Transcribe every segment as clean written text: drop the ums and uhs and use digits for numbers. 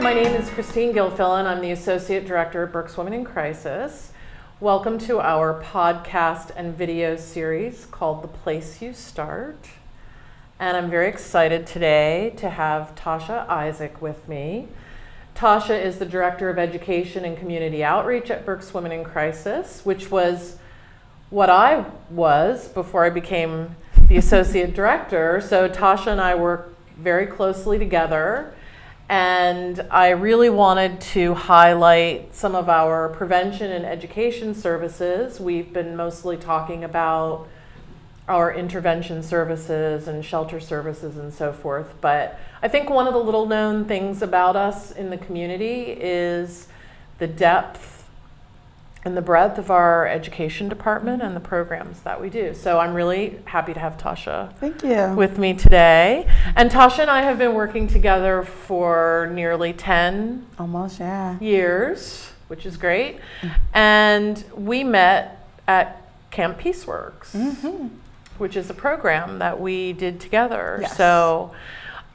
my name is Christine Gilfillan. I'm the Associate Director at BWIC Women in Crisis. Welcome to our podcast and video series called The Place You Start. And I'm very excited today to have Tasha Isaac with me. Tasha is the Director of Education and Community Outreach at BWIC Women in Crisis, which was what I was before I became the Associate Director. So Tasha and I work very closely together. And I really wanted to highlight some of our prevention and education services. We've been mostly talking about our intervention services and shelter services and so forth. But I think one of the little known things about us in the community is the depth and the breadth of our education department and the programs that we do. So I'm really happy to have Tasha Thank you. with me today. And Tasha and I have been working together for nearly 10 Almost, yeah. years, which is great. And we met at Camp Peaceworks, which is a program that we did together. Yes. So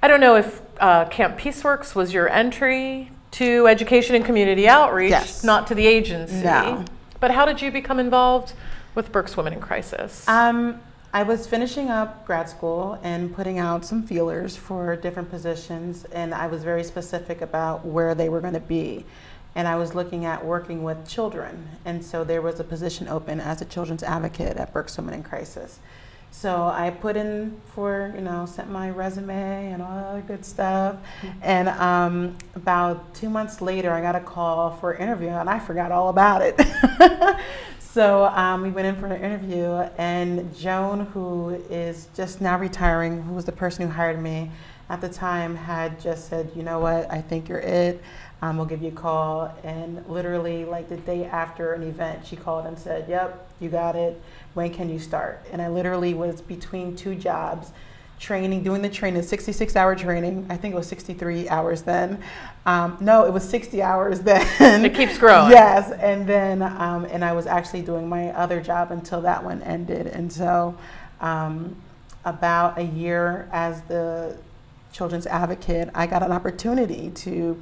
I don't know if Camp Peaceworks was your entry to education and community outreach, Yes. not to the agency. No. But how did you become involved with BWIC Women in Crisis? I was finishing up grad school and putting out some feelers for different positions, and I was very specific about where they were going to be. And I was looking at working with children, and so there was a position open as a children's advocate at BWIC Women in Crisis. So I put in for, sent my resume and all that good stuff. And about 2 months later, I got a call for an interview, and I forgot all about it. So we went in for an interview, and Joan, who is just now retiring, who was the person who hired me at the time, had just said, you know what, I think you're it. We'll give you a call. And literally, like the day after an event, she called and said, yep, you got it. When can you start? And I literally was between two jobs, doing the training, 66-hour training. I think it was 63 hours then. No, it was 60 hours then. It keeps growing. Yes, and then, and I was actually doing my other job until that one ended. And so about a year as the children's advocate, I got an opportunity to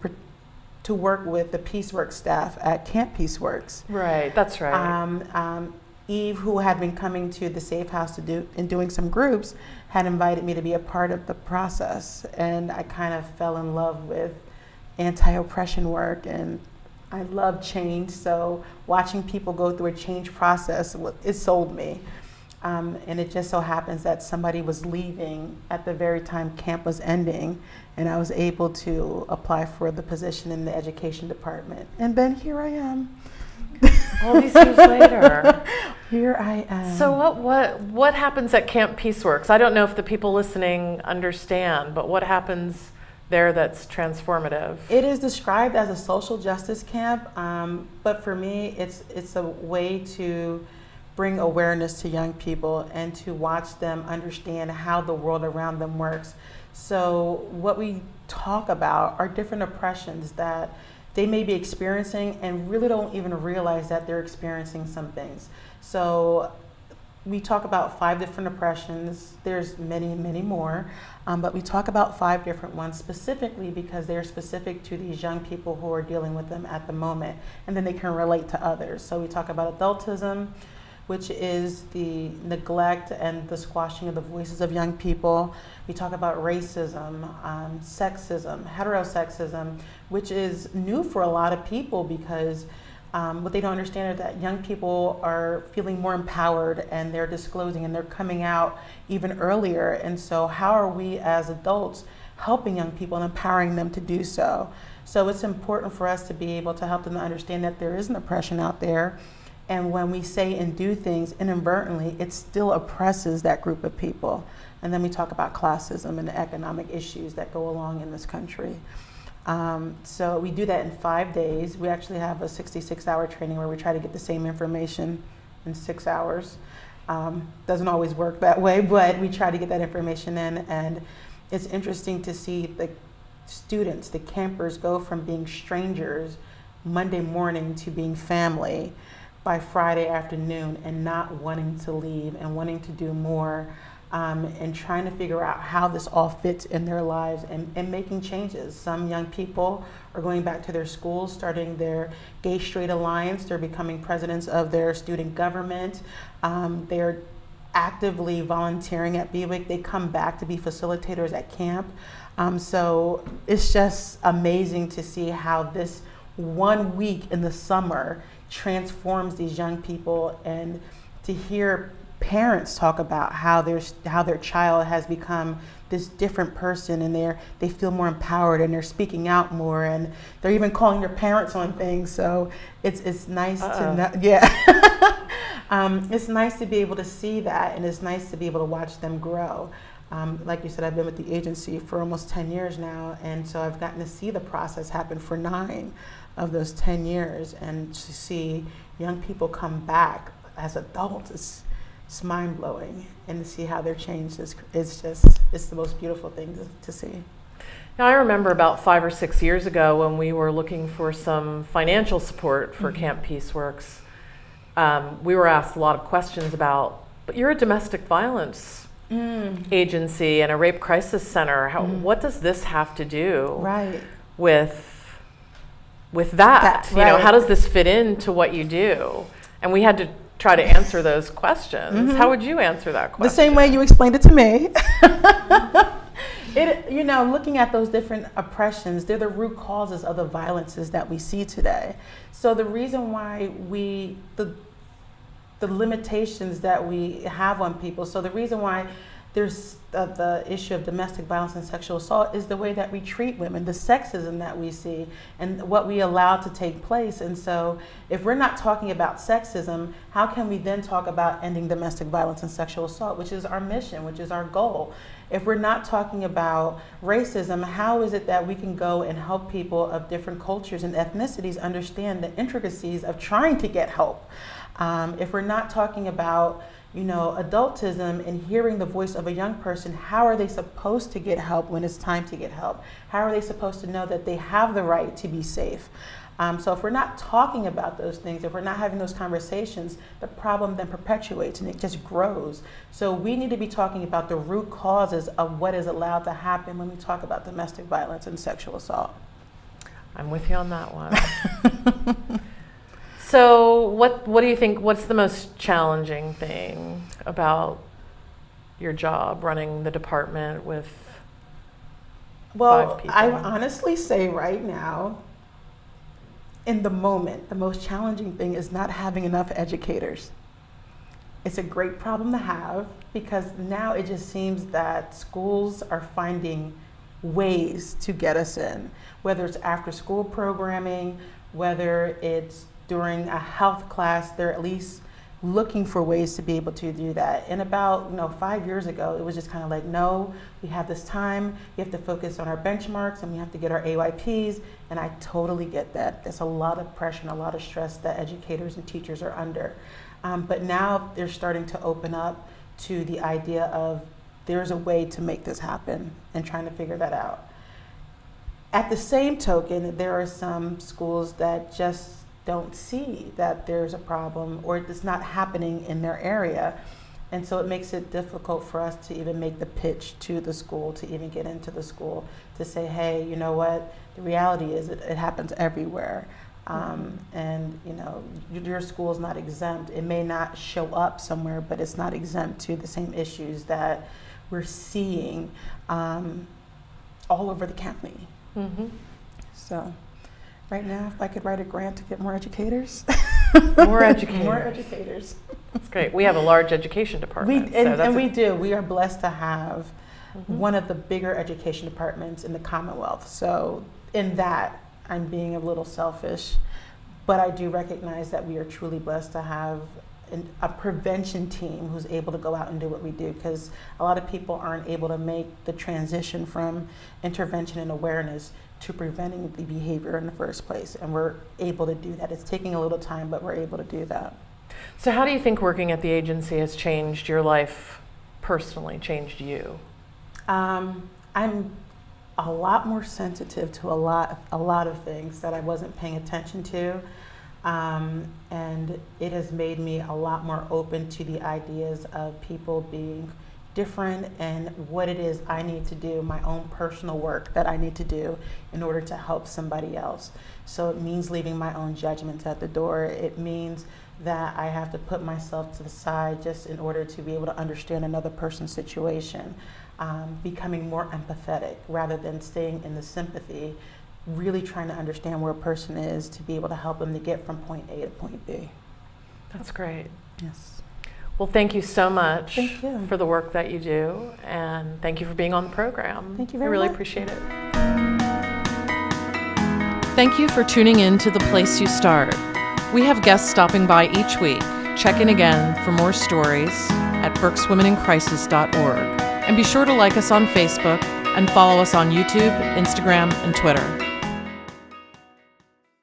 work with the Peaceworks staff at Camp Peaceworks. Right, that's right. Eve, who had been coming to the Safe House and doing some groups, had invited me to be a part of the process. And I kind of fell in love with anti-oppression work, and I love change. So watching people go through a change process, it sold me. And it just so happens that somebody was leaving at the very time camp was ending, and I was able to apply for the position in the education department. And then here I am. All these years later. Here I am. So what happens at Camp Peaceworks? I don't know if the people listening understand, but what happens there that's transformative? It is described as a social justice camp, but for me, it's a way to bring awareness to young people and to watch them understand how the world around them works. So what we talk about are different oppressions that they may be experiencing and really don't even realize that they're experiencing some things. So we talk about 5 different oppressions. There's many, many more, but we talk about 5 different ones specifically because they're specific to these young people who are dealing with them at the moment, and then they can relate to others. So we talk about adultism, which is the neglect and the squashing of the voices of young people. We talk about racism, sexism, heterosexism, which is new for a lot of people because what they don't understand is that young people are feeling more empowered and they're disclosing and they're coming out even earlier. And so how are we as adults helping young people and empowering them to do so? So it's important for us to be able to help them to understand that there is an oppression out there. And when we say and do things inadvertently, it still oppresses that group of people. And then we talk about classism and the economic issues that go along in this country. So we do that in 5 days. We actually have a 66-hour training where we try to get the same information in 6 hours. Doesn't always work that way, but we try to get that information in. And it's interesting to see the students, the campers, go from being strangers Monday morning to being family by Friday afternoon and not wanting to leave and wanting to do more. and trying to figure out how this all fits in their lives and making changes. Some young people are going back to their schools, starting their Gay Straight Alliance. They're becoming presidents of their student government. They're actively volunteering at BWIC. They come back to be facilitators at camp. So it's just amazing to see how this 1 week in the summer transforms these young people, and to hear parents talk about how their child has become this different person, and they feel more empowered, and they're speaking out more, and they're even calling their parents on things. So it's nice to know, it's nice to be able to see that, and it's nice to be able to watch them grow. Like you said, I've been with the agency for almost 10 years now, and so I've gotten to see the process happen for 9 of those 10 years, and to see young people come back as adults, it's mind-blowing, and to see how they're changed it's the most beautiful thing to see. Now, I remember about 5 or 6 years ago when we were looking for some financial support for Camp Peaceworks, we were asked a lot of questions about, but you're a domestic violence agency and a rape crisis center. What does this have to do with that? You know, how does this fit into what you do? And we had to try to answer those questions. How would you answer that question? The same way you explained it to me. Looking at those different oppressions, they're the root causes of the violences that we see today. So the reason why the limitations that we have on people, so the reason why there's the issue of domestic violence and sexual assault is the way that we treat women, the sexism that we see, and what we allow to take place. And so if we're not talking about sexism, how can we then talk about ending domestic violence and sexual assault, which is our mission, which is our goal? If we're not talking about racism, how is it that we can go and help people of different cultures and ethnicities understand the intricacies of trying to get help? If we're not talking about adultism and hearing the voice of a young person, how are they supposed to get help when it's time to get help? How are they supposed to know that they have the right to be safe? So if we're not talking about those things, if we're not having those conversations, the problem then perpetuates and it just grows. So we need to be talking about the root causes of what is allowed to happen when we talk about domestic violence and sexual assault. I'm with you on that one. So what do you think, what's the most challenging thing about your job running the department with 5 people? I honestly say right now, in the moment, the most challenging thing is not having enough educators. It's a great problem to have, because now it just seems that schools are finding ways to get us in, whether it's after school programming, whether it's during a health class, they're at least looking for ways to be able to do that. And about 5 years ago, it was just kind of like, no, we have this time, we have to focus on our benchmarks, and we have to get our AYPs, and I totally get that. There's a lot of pressure and a lot of stress that educators and teachers are under. But now they're starting to open up to the idea of there's a way to make this happen, and trying to figure that out. At the same token, there are some schools that just don't see that there's a problem, or it's not happening in their area. And so it makes it difficult for us to even make the pitch to the school, to even get into the school, to say, hey, you know what, the reality is it happens everywhere. And your school is not exempt. It may not show up somewhere, but it's not exempt to the same issues that we're seeing all over the county. So right now, if I could write a grant to get more educators. More educators. More educators. That's great. We have a large education department. We do. We are blessed to have one of the bigger education departments in the Commonwealth. So in that, I'm being a little selfish, but I do recognize that we are truly blessed to have a prevention team who's able to go out and do what we do, because a lot of people aren't able to make the transition from intervention and awareness to preventing the behavior in the first place. And we're able to do that. It's taking a little time, but we're able to do that. So how do you think working at the agency has changed your life personally, changed you? I'm a lot more sensitive to a lot of things that I wasn't paying attention to. And it has made me a lot more open to the ideas of people being different and what it is I need to do, my own personal work that I need to do in order to help somebody else. So it means leaving my own judgments at the door. It means that I have to put myself to the side just in order to be able to understand another person's situation, becoming more empathetic rather than staying in the sympathy, really trying to understand where a person is to be able to help them to get from point A to point B. That's great. Yes. Well, thank you so much Thank you. for the work that you do, and thank you for being on the program. Thank you very I really much. appreciate it. Thank you for tuning in to The Place You Start. We have guests stopping by each week. Check in again for more stories at BWICwomenincrisis.org. And be sure to like us on Facebook and follow us on YouTube, Instagram, and Twitter.